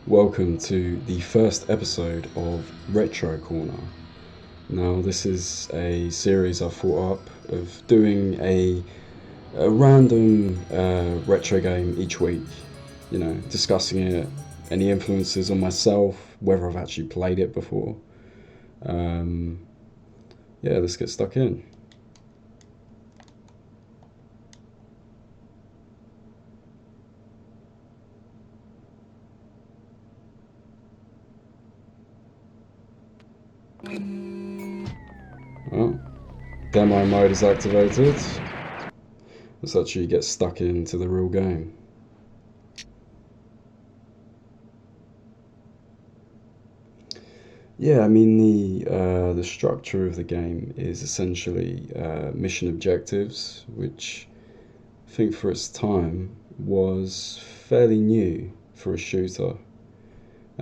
Welcome to the first episode of Retro Corner. Now, this is a series I thought up of doing a random retro game each week. You know, discussing it, any influences on myself, whether I've actually played it before. Yeah, let's get stuck in. Well, demo mode is activated. Let's actually get stuck into the real game. Yeah, I mean the structure of the game is essentially mission objectives, which I think for its time was fairly new for a shooter.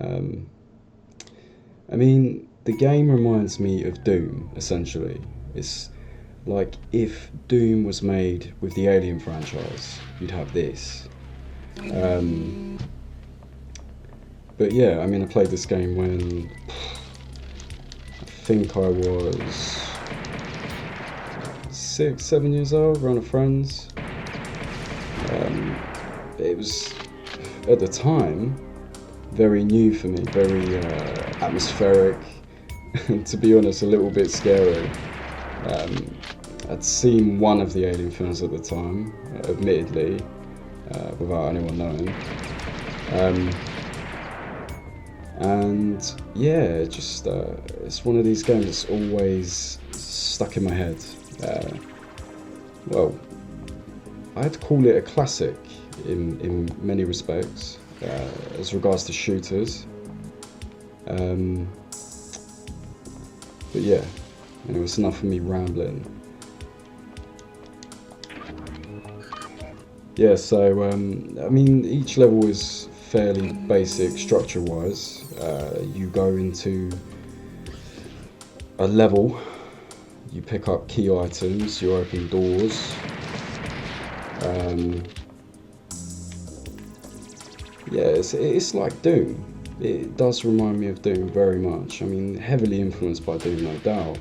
Um, I mean, the game reminds me of Doom, essentially. It's like if Doom was made with the Alien franchise, you'd have this. Um, but yeah, I mean, I played this game when I think I was 6, 7 years old, around a friend's. It was, at the time, very new for me, very atmospheric, and to be honest, a little bit scary. I'd seen one of the Alien films at the time, admittedly, without anyone knowing. And yeah, just it's one of these games that's always stuck in my head. Well, I'd call it a classic in many respects, as regards to shooters. But yeah, anyway, it's enough of me rambling. Yeah, so I mean, each level is fairly basic structure-wise. You go into a level, you pick up key items, you open doors. Yeah, it's like Doom. It does remind me of Doom very much. I mean, heavily influenced by Doom, no doubt.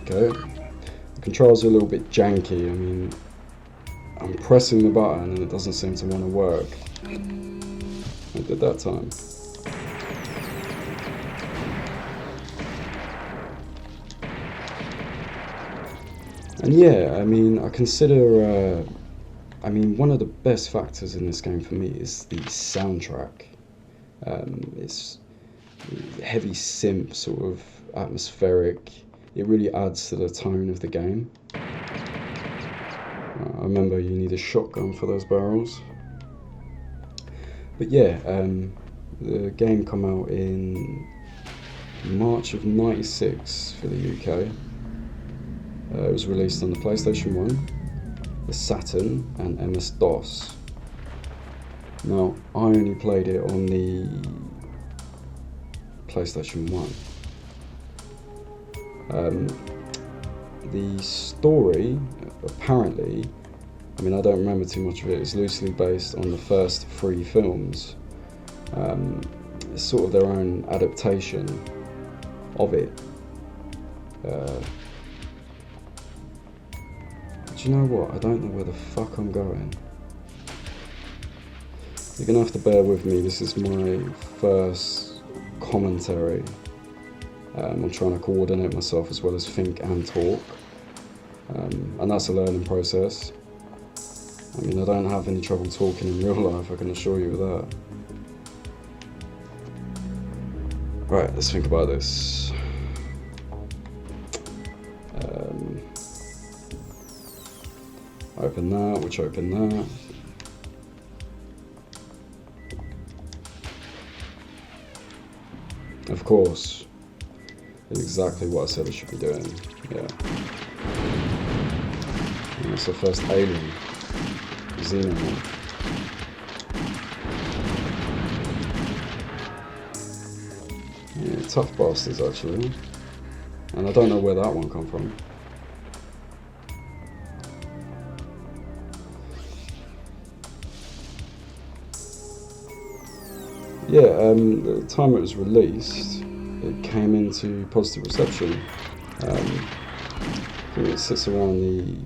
Okay, the controls are a little bit janky. I mean, I'm pressing the button and it doesn't seem to want to work. I did that time. And yeah, I mean, I consider, one of the best factors in this game for me is the soundtrack. It's heavy synth, sort of atmospheric. It really adds to the tone of the game. I remember you need a shotgun for those barrels. But yeah, the game came out in March of '96 for the UK. It was released on the PlayStation 1, the Saturn, and MS-DOS. Now, I only played it on the PlayStation 1. The story, apparently, I mean, I don't remember too much of it, it's loosely based on the first 3 films. It's sort of their own adaptation of it. Do you know what? I don't know where the fuck I'm going. You're gonna have to bear with me, this is my first commentary. I'm trying to coordinate myself as well as think and talk. And that's a learning process. I mean, I don't have any trouble talking in real life, I can assure you of that. Right, let's think about this. Open that, which open that. Of course. Exactly what I said I should be doing. Yeah. And that's the first alien. Xenomorph. Yeah, tough bastards actually. And I don't know where that one come from. Yeah, the time it was released, it came into positive reception. I think it sits around the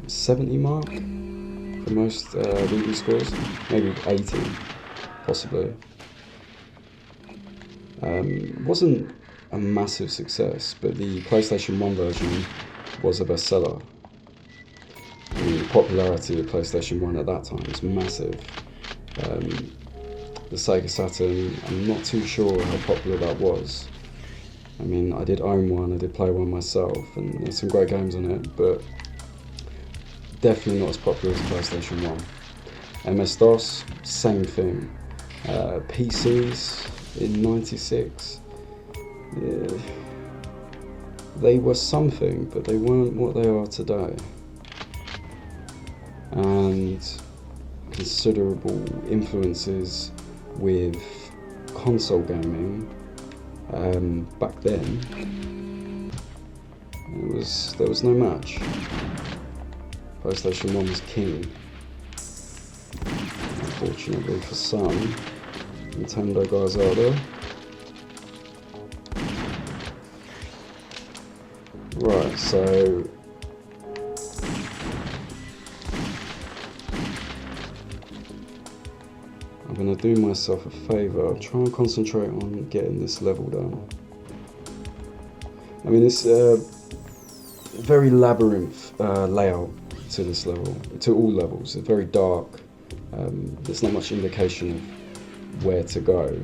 70 mark for most review scores, maybe 80, possibly. Wasn't a massive success, but the PlayStation 1 version was a bestseller. I mean, the popularity of PlayStation 1 at that time was massive. Um, the Sega Saturn, I'm not too sure how popular that was. I mean, I did own one, I did play one myself, and there's some great games on it, but definitely not as popular as PlayStation 1. MS-DOS, same thing. PCs in '96, yeah, they were something, but they weren't what they are today. And considerable influences with console gaming back then. There was no match. PlayStation 1 was king. Unfortunately for some Nintendo guys out there. Right, so I'm going to do myself a favour, try and concentrate on getting this level done. I mean, it's a very labyrinth layout to this level, to all levels. It's very dark. There's not much indication of where to go.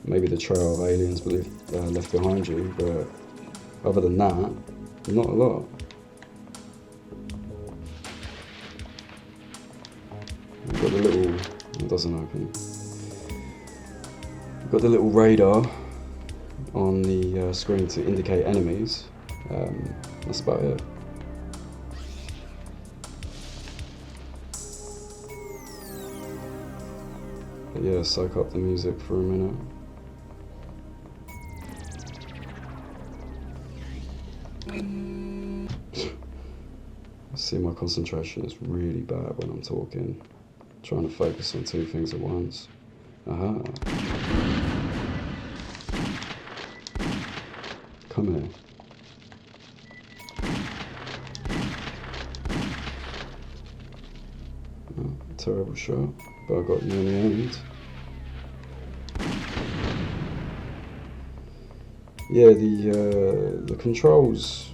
Maybe the trail of aliens left behind you, but other than that, not a lot. We've got the little, it doesn't open. We've got the little radar on the screen to indicate enemies. That's about it. But yeah, soak up the music for a minute. See, my concentration is really bad when I'm talking. Trying to focus on two things at once. Aha. Come here. Oh, terrible shot, but I got you in the end. Yeah, the controls,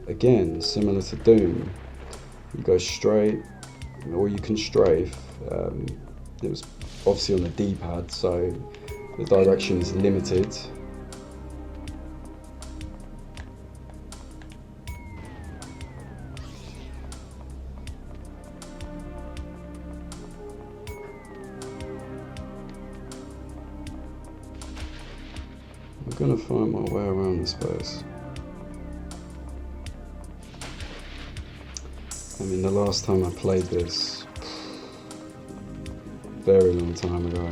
again, similar to Doom. You go straight, or you can strafe. It was obviously on the D-pad, so the direction is limited. I'm gonna find my way around this place. I mean, the last time I played this, very long time ago.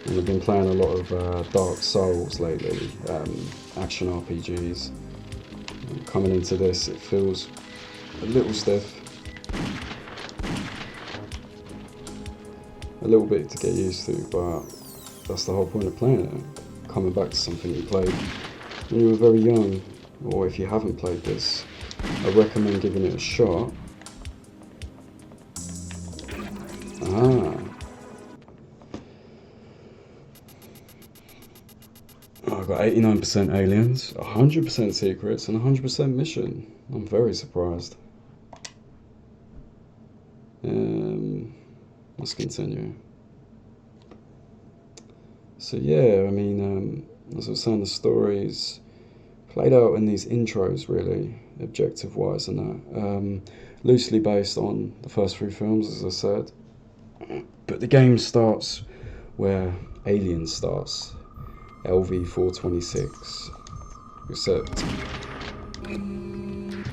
And I've been playing a lot of Dark Souls lately, action RPGs. And coming into this, it feels a little stiff. A little bit to get used to, but that's the whole point of playing it. Coming back to something you played when you were very young, or if you haven't played this, I recommend giving it a shot. Ah. Oh, I've got 89% aliens, 100% secrets, and 100% mission. I'm very surprised. Let's continue. So yeah, I mean, as I was saying, the story's played out in these intros, really, objective-wise and that. Loosely based on the first three films, as I said. But the game starts where Alien starts, LV-426, except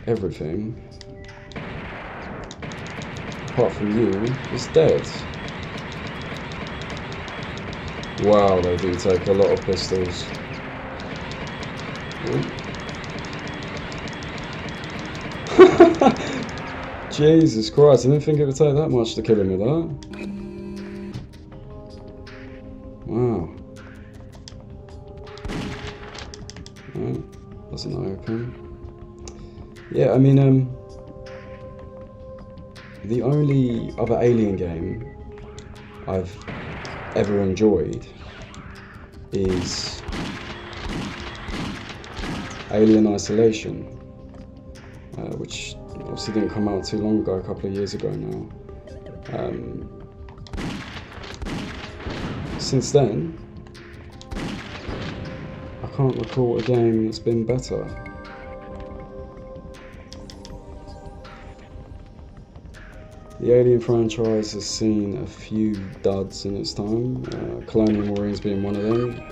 everything, apart from you, is dead. Wow, they do take a lot of pistols. Jesus Christ, I didn't think it would take that much to kill him with that. Wow. Oh, doesn't open. Yeah, I mean, the only other Alien game I've ever enjoyed is Alien Isolation, which obviously didn't come out too long ago, a couple of years ago now. Since then, I can't recall a game that's been better. The Alien franchise has seen a few duds in its time, Colonial Marines being one of them.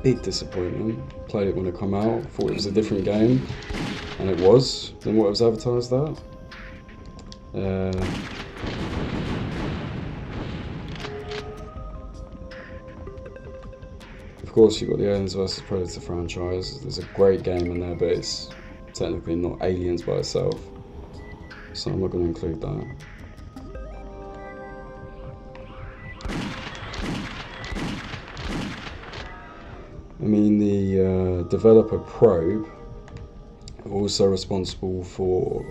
Big disappointment. Played it when it came out, thought it was a different game, and it was than what it was advertised at. Of course, you've got the Aliens vs Predator franchise. There's a great game in there, but it's technically not Aliens by itself, so I'm not going to include that. I mean, the developer Probe are also responsible for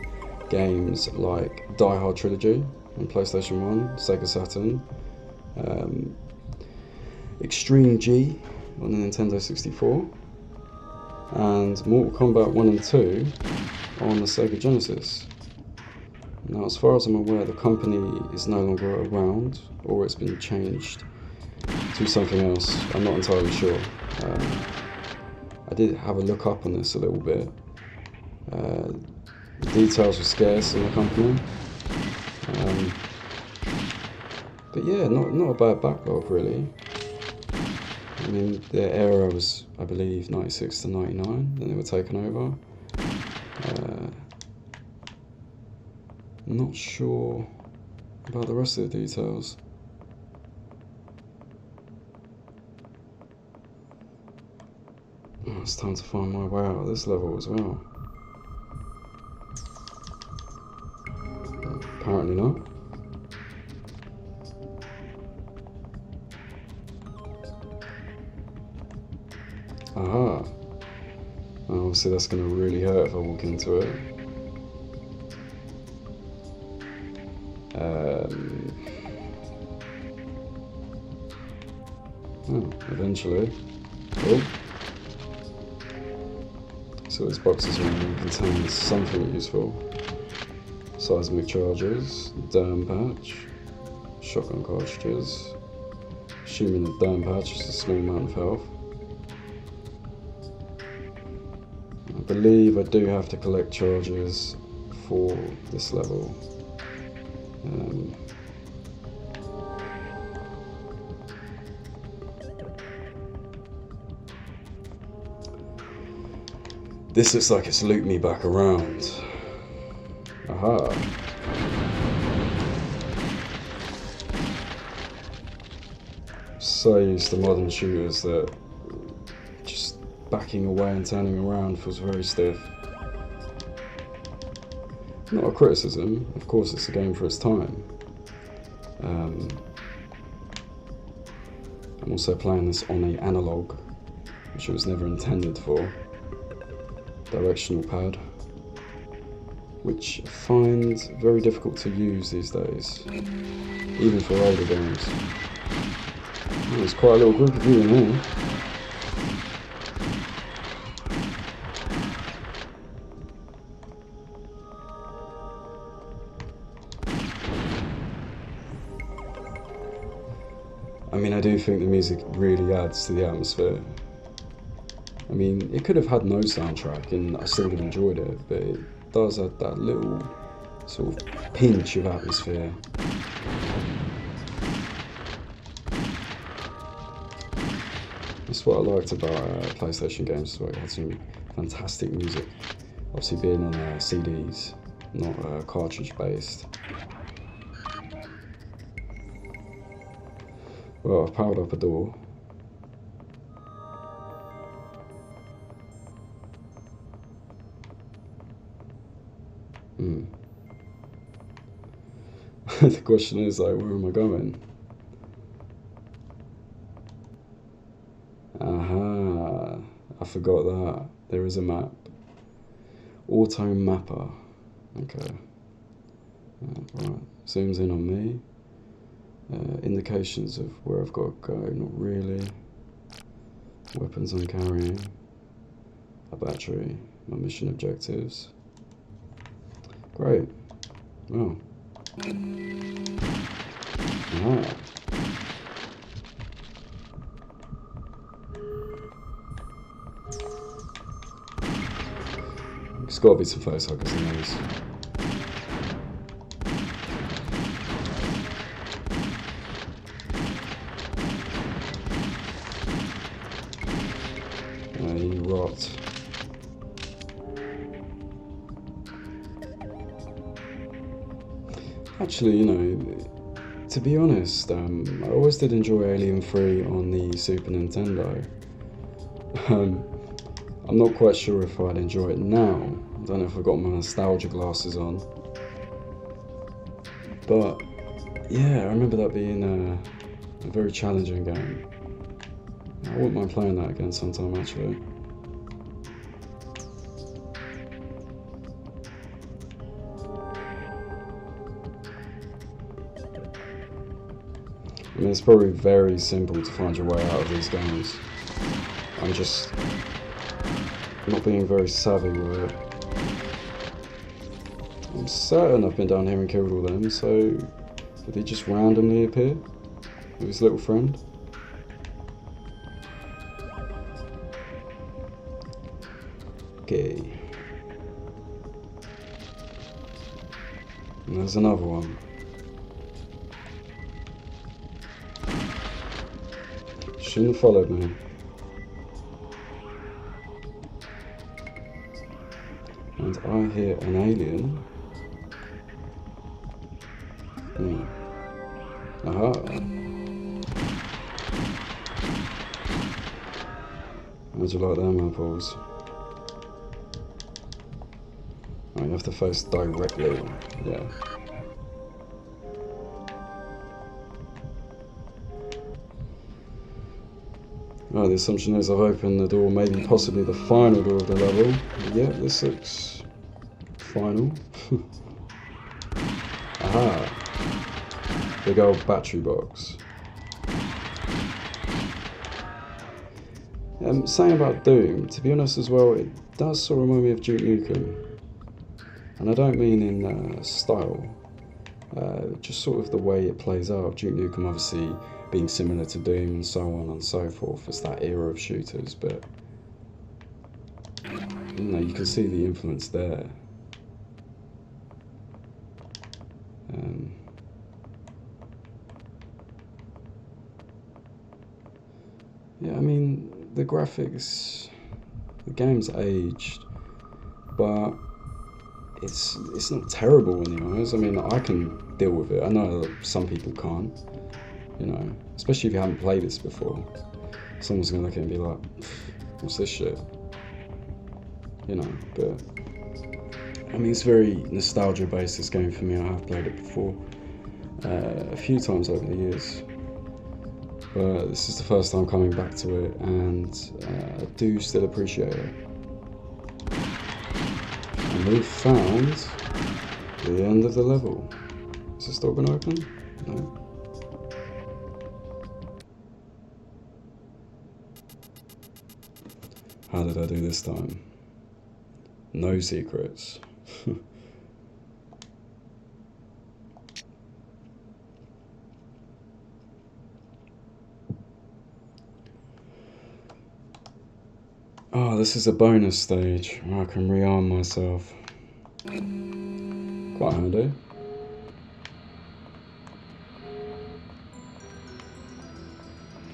games like Die Hard Trilogy on PlayStation 1, Sega Saturn, Extreme G on the Nintendo 64, and Mortal Kombat 1 and 2 on the Sega Genesis. Now, as far as I'm aware, the company is no longer around, or it's been changed to something else. I'm not entirely sure. I did have a look up on this a little bit. The details were scarce in the company. But yeah, not a bad backlog really. I mean, their era was, I believe, 96 to 99, then they were taken over. Not sure about the rest of the details. Oh, it's time to find my way out of this level as well. Apparently not. Aha. Obviously that's going to really hurt if I walk into it. Eventually. Oh. So this box is going to contain something useful. Seismic charges, derm patch, shotgun cartridges. Assuming the derm patch is a small amount of health. I believe I do have to collect charges for this level. This looks like it's looped me back around. Aha. So used to modern shooters that just backing away and turning around feels very stiff. Not a criticism, of course it's a game for its time. I'm also playing this on an analog, which it was never intended for. Directional pad, which I find very difficult to use these days, even for older games. Oh, there's quite a little group of you in here. I mean, I do think the music really adds to the atmosphere. I mean, it could have had no soundtrack and I still would have enjoyed it, but it does add that little sort of pinch of atmosphere. That's what I liked about PlayStation games as well. It had some fantastic music. Obviously being on CDs, not cartridge based. Well, I've powered up a door. The question is like, where am I going? Aha, I forgot that. There is a map. Auto mapper. Okay. Right, zooms in on me. Indications of where I've got to go, not really. Weapons I'm carrying. A battery. My mission objectives. Great. Oh. Ah. There's got to be some facehuggers in these. You rot. Actually, you know, to be honest, I always did enjoy Alien 3 on the Super Nintendo. I'm not quite sure if I'd enjoy it now. I don't know if I've got my nostalgia glasses on. But yeah, I remember that being a very challenging game. I wouldn't mind playing that again sometime, actually. I mean, it's probably very simple to find your way out of these games. I'm just not being very savvy with it. I'm certain I've been down here and killed all them, so did he just randomly appear with his little friend? Okay. And there's another one. Shouldn't have followed me. And I hear an alien. Aha. How'd you like them apples? Oh, you have to face directly. Yeah. Oh, the assumption is I've opened the door, maybe possibly the final door of the level. Yeah, this looks final. Aha. Big old battery box. Saying about Doom, to be honest as well, it does sort of remind me of Duke Nukem. And I don't mean in style, just sort of the way it plays out. Duke Nukem obviously being similar to Doom and so on and so forth. It's that era of shooters, but you know, you can see the influence there. Yeah, I mean, the graphics, the game's aged, but it's not terrible in the eyes. I mean, I can deal with it. I know some people can't, you know, especially if you haven't played this before. Someone's gonna look at it and be like, what's this shit? You know, but I mean, it's very nostalgia based, this game for me. I have played it before a few times over the years, but this is the first time coming back to it, and I do still appreciate it. And we've found the end of the level. Is this door gonna open? No. How did I do this time? No secrets. Oh, this is a bonus stage where I can rearm myself. Quite handy.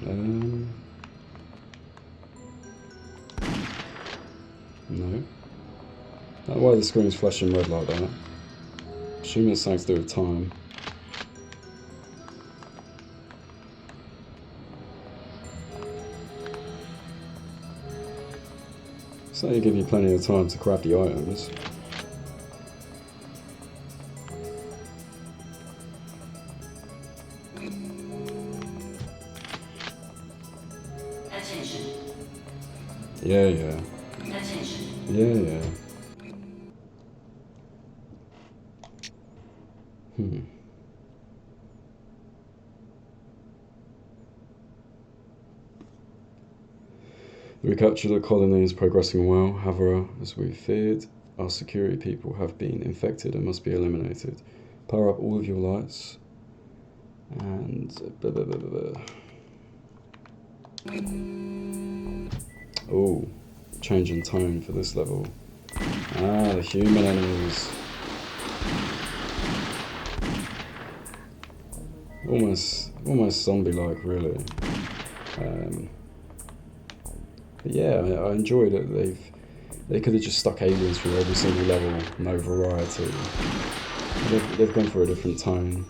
No. I don't know why the screen's flashing red like that. Assuming it's something to do with time. So you give you plenty of time to craft the items. Yeah, yeah. Yeah, yeah. Hmm. The recapture of the colony is progressing well. However, as we feared, our security people have been infected and must be eliminated. Power up all of your lights. And... blah, blah, blah, blah, blah. Oh, change in tone for this level. Ah, the human enemies. Almost zombie-like, really. But yeah, I enjoyed it. They could have just stuck aliens through every single level, no variety. They've gone for a different tone.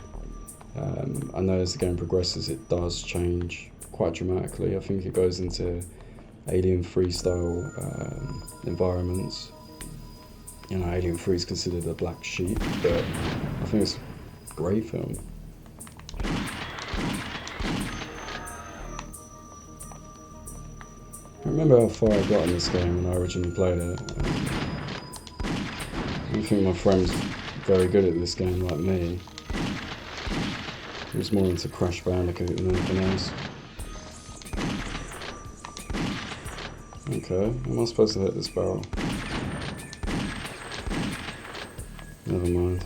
I know as the game progresses, it does change quite dramatically. I think it goes into Alien freestyle environments. You know, Alien 3 is considered a black sheep, but I think it's a great film. I remember how far I got in this game when I originally played it. I don't think my friend's very good at this game like me. He was more into Crash Bandicoot than anything else. Okay, am I supposed to hit this barrel? Never mind.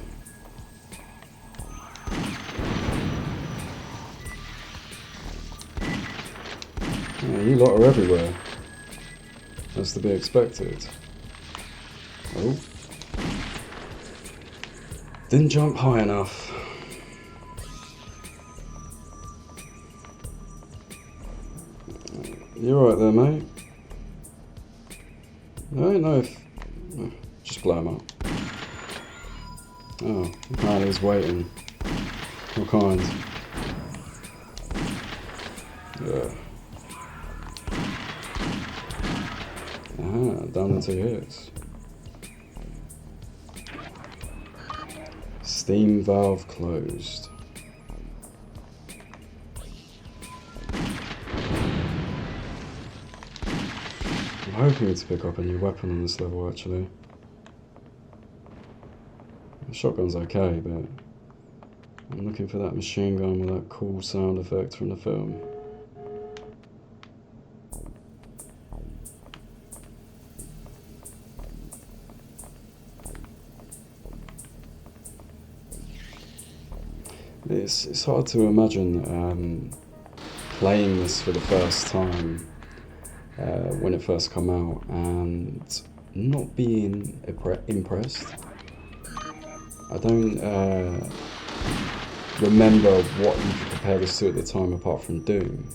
Yeah, you lot are everywhere. That's to be expected. Oh. Didn't jump high enough. You alright there, mate? I don't know if... just blow him up. Oh, apparently he's waiting. What kind? Yeah. Ah, down in 2 hits. Steam valve closed. I'm hoping to pick up a new weapon on this level, actually. The shotgun's okay, but I'm looking for that machine gun with that cool sound effect from the film. It's hard to imagine playing this for the first time when it first came out and not being impressed. I don't remember what you could compare this to at the time apart from Doom,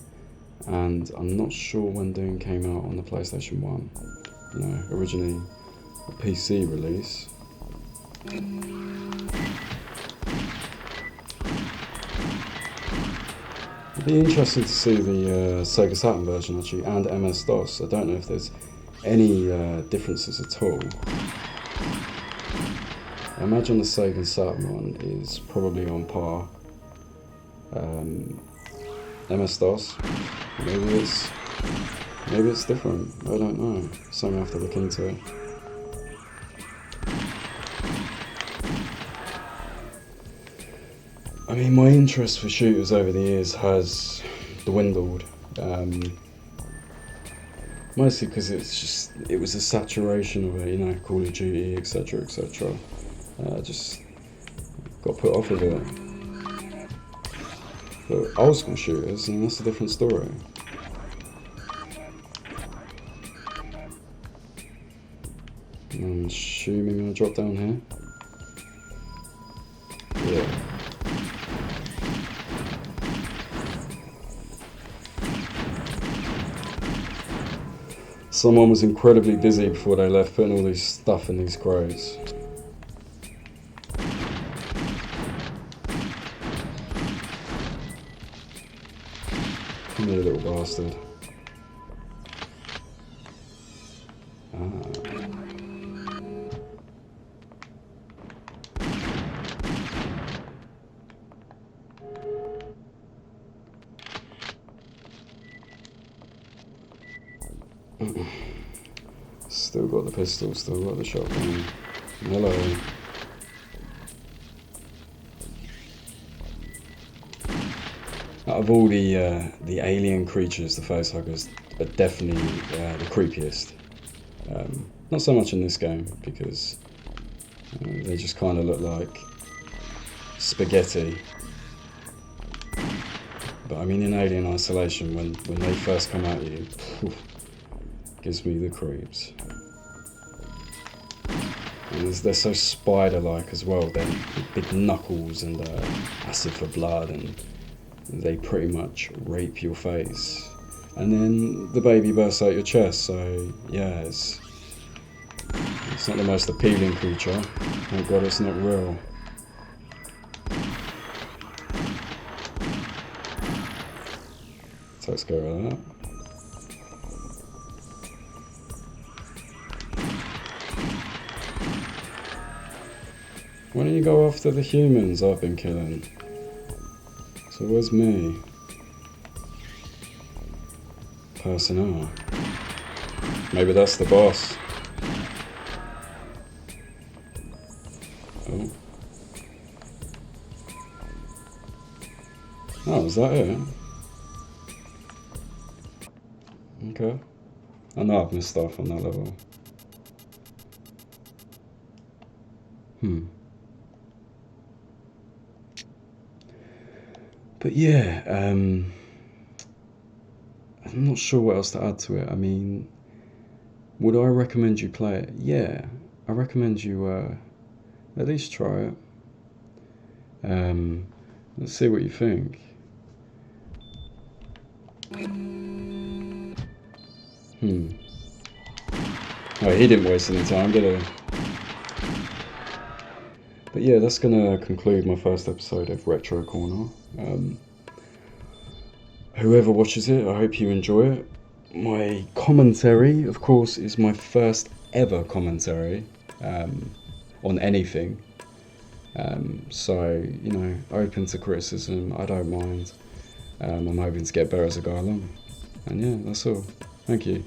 and I'm not sure when Doom came out on the PlayStation 1. You know, originally a PC release. It'd be interesting to see the Sega Saturn version actually, and MS-DOS. I don't know if there's any differences at all. I imagine the Sega Saturn one is probably on par. MS-DOS, maybe it's different. I don't know. Something I have to look into. I mean, my interest for shooters over the years has dwindled. Mostly because it was a saturation of it, you know, Call of Duty, etc., etc. Just got put off of it. But old school shooters, and that's a different story. I'm assuming I'm gonna drop down here. Yeah. Someone was incredibly busy before they left putting all this stuff in these crates. Come here, little bastard. Still got the pistol, still got the shotgun. Hello. Out of all the alien creatures, the facehuggers are definitely the creepiest. Not so much in this game, because they just kind of look like spaghetti. But I mean, in Alien Isolation, when they first come at you, gives me the creeps. And they're so spider-like as well. They're big knuckles and acid for blood, and they pretty much rape your face. And then the baby bursts out your chest, so yeah, it's not the most appealing creature. Thank God it's not real. So let's go with that. Why don't you go after the humans I've been killing? So where's me? Personnel. Maybe that's the boss. Oh. Oh, is that it? Okay. I know I've missed stuff on that level. But yeah, I'm not sure what else to add to it. I mean, would I recommend you play it? Yeah, I recommend you at least try it. Let's see what you think. Oh, he didn't waste any time, did he? But yeah, that's gonna conclude my first episode of Retro Corner. Whoever watches it, I hope you enjoy it. My commentary, of course, is my first ever commentary on anything. So, you know, open to criticism, I don't mind. I'm hoping to get better as I go along. And yeah, that's all. Thank you.